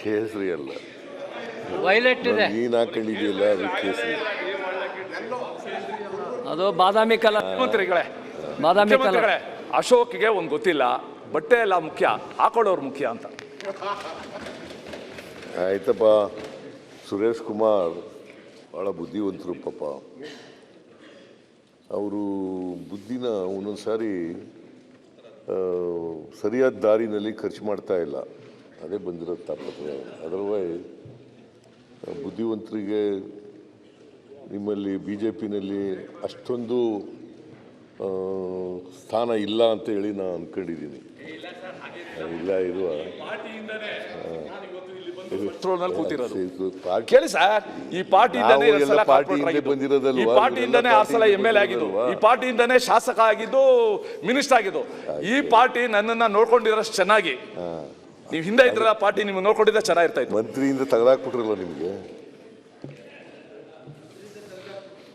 ಕೇಸರಿ ಅಲ್ಲ, ವೈಲೆಟ್ ಇದೆ, ನೀನು ಹಾಕೊಂಡಿದೆಯಲ್ಲ ಅದು ಕೇಸರಿ. ಅದು ಬಾದಾಮಿ ಕಲರ್. ಮಂತ್ರಿಗಳೇ, ಬಾದಾಮಿ ಕಲರ್. ಅಶೋಕ್ಗೆ ಒಂದು ಗೊತ್ತಿಲ್ಲ, ಬಟ್ಟೆ ಎಲ್ಲ ಮುಖ್ಯ, ಹಾಕೊಳ್ಳೋರು ಮುಖ್ಯ ಅಂತ. ಆಯ್ತಪ್ಪ, ಸುರೇಶ್ ಕುಮಾರ್ ಭಾಳ ಬುದ್ಧಿವಂತರು ಪಾಪ. ಅವರು ಬುದ್ಧಿನ ಒಂದೊಂದು ಸಾರಿ ಸರಿಯಾದ ದಾರಿನಲ್ಲಿ ಖರ್ಚು ಮಾಡ್ತಾ ಇಲ್ಲ, ಅದೇ ಬಂದಿರೋ ತಾಪತ್ರೆ. ಅದರ್ವೈಸ್ ಬುದ್ಧಿವಂತರಿಗೆ ನಿಮ್ಮಲ್ಲಿ BJPನಲ್ಲಿ ಅಷ್ಟೊಂದು ಸ್ಥಾನ ಇಲ್ಲ ಅಂತ ಹೇಳಿ ನಾನು ಅಂದ್ಕೊಂಡಿದ್ದೀನಿ. ಇಲ್ಲ ಇರುವ ಕೇಳಿ ಸರ್, ಈ ಪಾರ್ಟಿಯಿಂದನೇ ಬಂದಿರೋದಲ್ವಾ, ಈ ಪಾರ್ಟಿಯಿಂದನೇ 6 ಸಲ MLA ಆಗಿದ್ದು, ಈ ಪಾರ್ಟಿಯಿಂದನೇ ಶಾಸಕ ಆಗಿದ್ದು, ಮಿನಿಸ್ಟರ್ ಆಗಿದ್ದು. ಈ ಪಾರ್ಟಿ ನನ್ನನ್ನ ನೋಡ್ಕೊಂಡಿರೋಷ್ಟು ಚೆನ್ನಾಗಿ, ನೀವು ಹಿಂದೆ ಇದ್ರ ಪಾರ್ಟಿ ನಿಮ್ಗೆ ನೋಡ್ಕೊಂಡಿದ್ದ ಚೆನ್ನಾಗಿರ್ತಾ ಇತ್ತು. ಮಂತ್ರಿಯಿಂದ ತೆಗೆದಾಕ್ಬಿಟ್ರಲ್ಲ ನಿಮಗೆ.